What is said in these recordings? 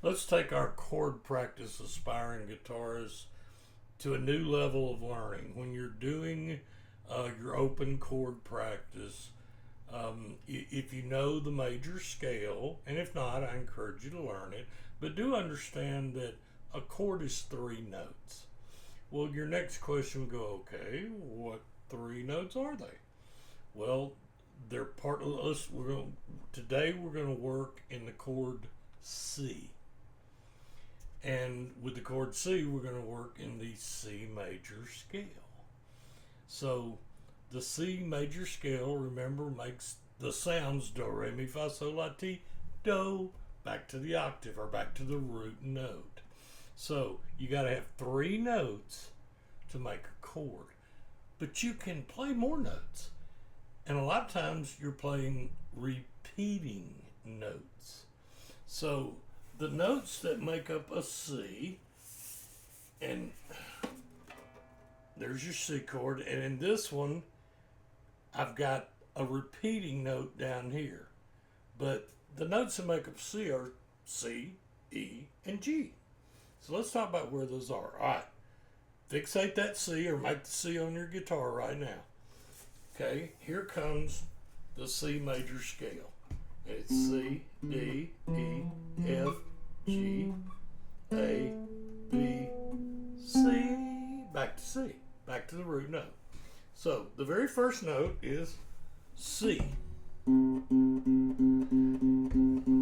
Let's take our chord practice aspiring guitarists to a new level of learning. When you're doing your open chord practice, if you know the major scale, and if not, I encourage you to learn it, but do understand that a chord is 3 notes. Well, your next question would go, okay, what 3 notes are they? Well, they're part of us. Today we're going to work in the chord C. And with the chord C, we're going to work in the C major scale. So the C major scale, remember, makes the sounds do, re, mi, fa, sol, la, ti, do, back to the octave or back to the root note. So you got to have 3 notes to make a chord. But you can play more notes. And a lot of times you're playing repeating notes. So the notes that make up a C, and there's your C chord, and in this one, I've got a repeating note down here. But the notes that make up C are C, E, and G. So let's talk about where those are. All right, fixate that C or make the C on your guitar right now. Okay, here comes the C major scale. It's C, D, E, F, G, A, B, C, back to C, back to the root note. So the very first note is C.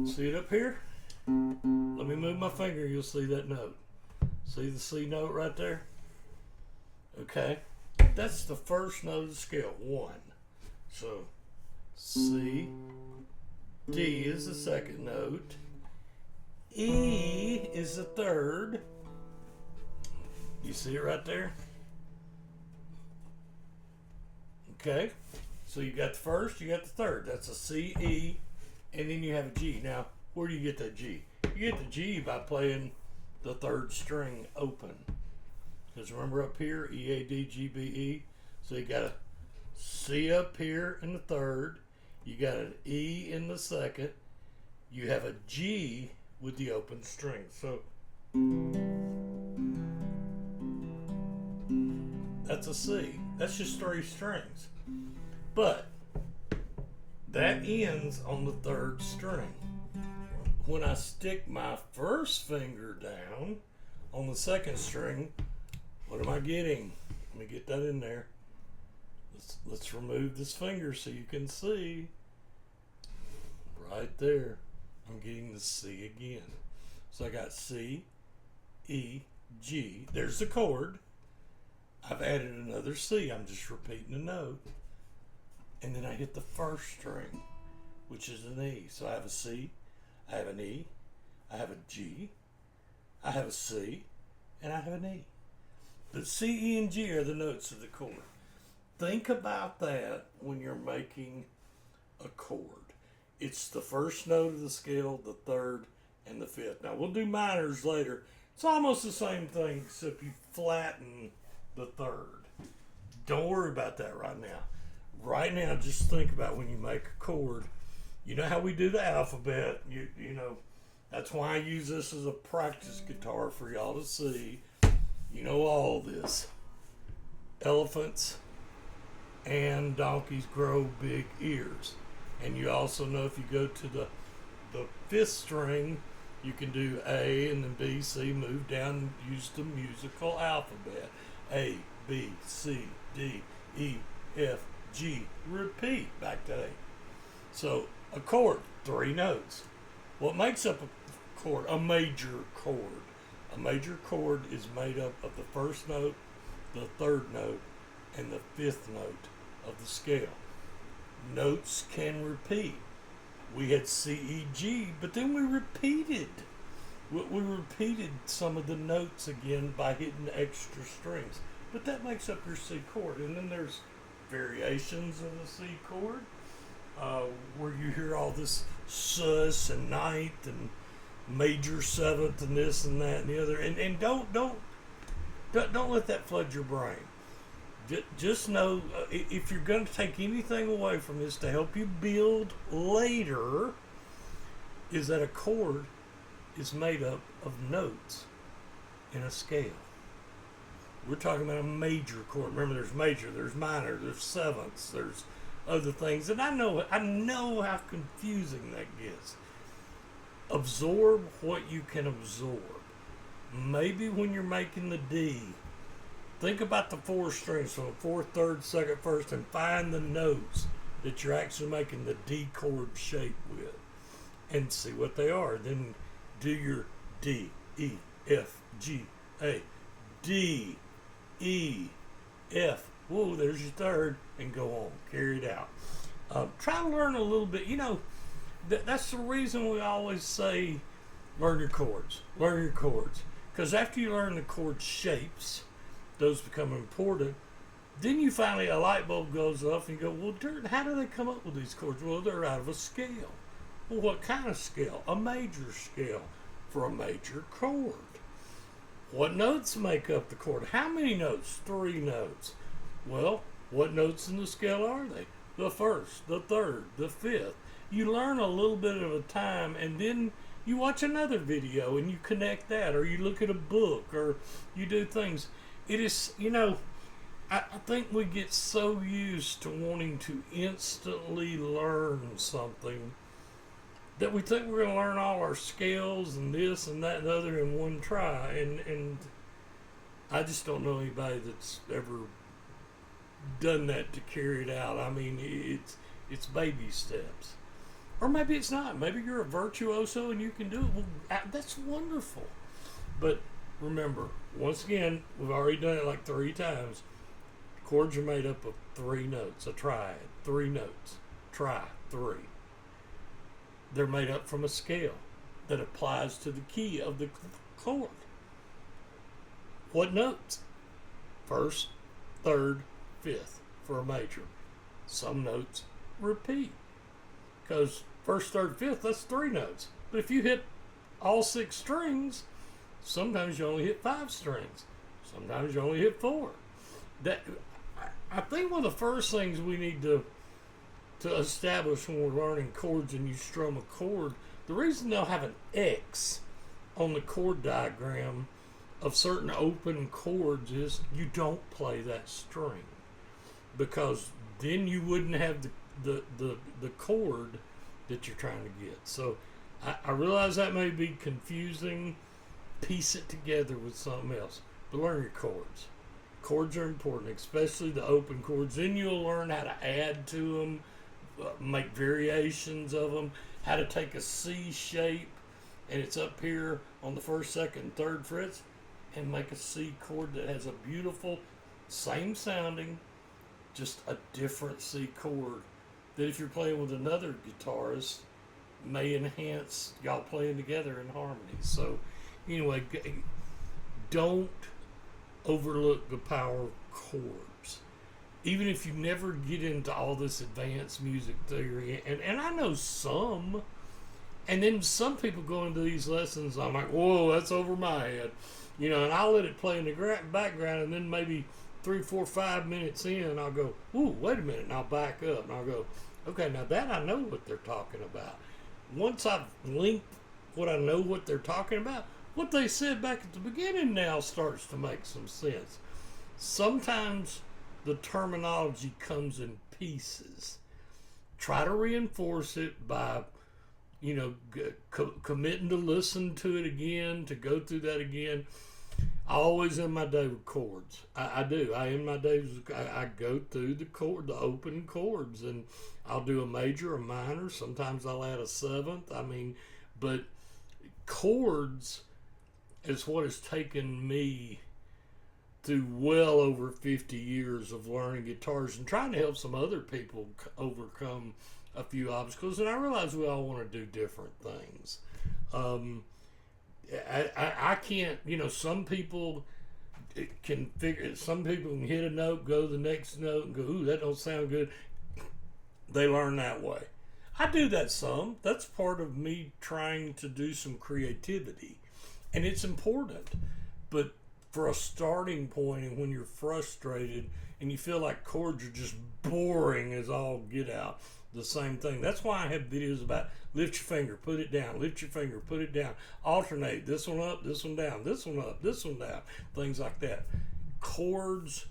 See it up here? Let me move my finger, you'll see that note. See the C note right there? Okay, that's the first note of the scale, 1. So C, D is the second note, E is the third. You see it right there? Okay, so you got the first, you got the third. That's a C, E, and then you have a G. Now, where do you get that G? You get the G by playing the third string open. Because remember up here, E, A, D, G, B, E. So you got a C up here in the third. You got an E in the second. You have a G with the open string. So that's a C. That's just 3 strings. But that ends on the third string. When I stick my first finger down on the second string, what am I getting? Let me get that in there. Let's remove this finger so you can see. Right there, I'm getting the C again. So I got C, E, G. There's the chord. I've added another C. I'm just repeating the note. And then I hit the first string, which is an E. So I have a C, I have an E, I have a G, I have a C, and I have an E. But C, E, and G are the notes of the chord. Think about that when you're making a chord. It's the first note of the scale, the third, and the fifth. Now, we'll do minors later. It's almost the same thing, except you flatten the third. Don't worry about that right now. Right now, just think about when you make a chord. You know how we do the alphabet. You know, that's why I use this as a practice guitar for y'all to see. You know all this. Elephants and donkeys grow big ears. And you also know if you go to the 5th string, you can do A and then B, C, move down and use the musical alphabet. A, B, C, D, E, F, G, repeat back to A. So a chord, 3 notes. What makes up a chord? A major chord. A major chord is made up of the first note, the third note, and the 5th note of the scale. Notes can repeat. We had C, E, G, but then we repeated. We repeated some of the notes again by hitting extra strings. But that makes up your C chord. And then there's variations of the C chord, where you hear all this sus and ninth and major seventh and this and that and the other. And don't let that flood your brain. Just know, if you're going to take anything away from this to help you build later, is that a chord is made up of notes in a scale. We're talking about a major chord. Remember, there's major, there's minor, there's sevenths, there's other things. And I know how confusing that gets. Absorb what you can absorb. Maybe when you're making the D, think about the four strings, so fourth, third, second, first, and find the notes that you're actually making the D chord shape with, and see what they are. Then do your D, E, F, G, A, D, E, F. Whoa, there's your third, and go on. Carry it out. Try to learn a little bit. You know, that's the reason we always say learn your chords. Learn your chords. Because after you learn the chord shapes, those become important. Then you finally, a light bulb goes off and you go, well, how do they come up with these chords? Well, they're out of a scale. Well, what kind of scale? A major scale for a major chord. What notes make up the chord? How many notes? 3 notes. Well, what notes in the scale are they? The first, the third, the fifth. You learn a little bit at a time, and then you watch another video and you connect that, or you look at a book, or you do things. It is, you know, I think we get so used to wanting to instantly learn something that we think we're going to learn all our scales and this and that and the other in one try. And I just don't know anybody that's ever done that to carry it out. I mean, it's baby steps. Or maybe it's not. Maybe you're a virtuoso and you can do it. Well, that's wonderful. But remember, once again, we've already done it like 3 times. Chords are made up of 3 notes. A triad, 3 notes. Try, 3. They're made up from a scale that applies to the key of the chord. What notes? First, third, fifth for a major. Some notes repeat, because first, third, fifth, that's 3 notes. But if you hit all 6 strings, sometimes you only hit 5 strings. Sometimes you only hit 4. I think one of the first things we need to establish when we're learning chords and you strum a chord, the reason they'll have an X on the chord diagram of certain open chords is you don't play that string, because then you wouldn't have the chord that you're trying to get. So I realize that may be confusing. Piece it together with something else, but learn your chords. Chords are important, especially the open chords. Then you'll learn how to add to them, make variations of them, how to take a C shape, and it's up here on the first, second, third frets, and make a C chord that has a beautiful, same sounding, just a different C chord that if you're playing with another guitarist may enhance y'all playing together in harmony. So anyway, don't overlook the power of chords. Even if you never get into all this advanced music theory, and I know some, and then some people go into these lessons, I'm like, whoa, that's over my head. You know, and I'll let it play in the background, and then maybe 3, 4, 5 minutes in, I'll go, ooh, wait a minute, and I'll back up, and I'll go, okay, now that I know what they're talking about. Once I've linked what I know what they're talking about, what they said back at the beginning now starts to make some sense. Sometimes the terminology comes in pieces. Try to reinforce it by, you know, committing to listen to it again, to go through that again. I always end my day with chords. I do. I end my days. I go through the open chords, and I'll do a major, a minor. Sometimes I'll add a seventh. I mean, but chords is what has taken me through well over 50 years of learning guitars and trying to help some other people overcome a few obstacles. And I realize we all want to do different things. I can't, you know, some people can hit a note, go to the next note, and go, ooh, that don't sound good. They learn that way. I do that some. That's part of me trying to do some creativity. And it's important. But for a starting point, and when you're frustrated and you feel like chords are just boring as all get out, the same thing. That's why I have videos about lift your finger, put it down, lift your finger, put it down, alternate, this one up, this one down, this one up, this one down, things like that. Chords,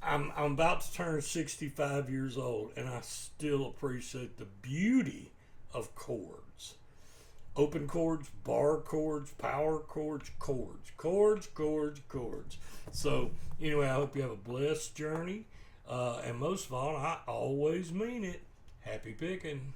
I'm about to turn 65 years old, and I still appreciate the beauty of chords. Open chords, bar chords, power chords, chords, chords, chords, chords. So anyway, I hope you have a blessed journey. And most of all, I always mean it. Happy picking.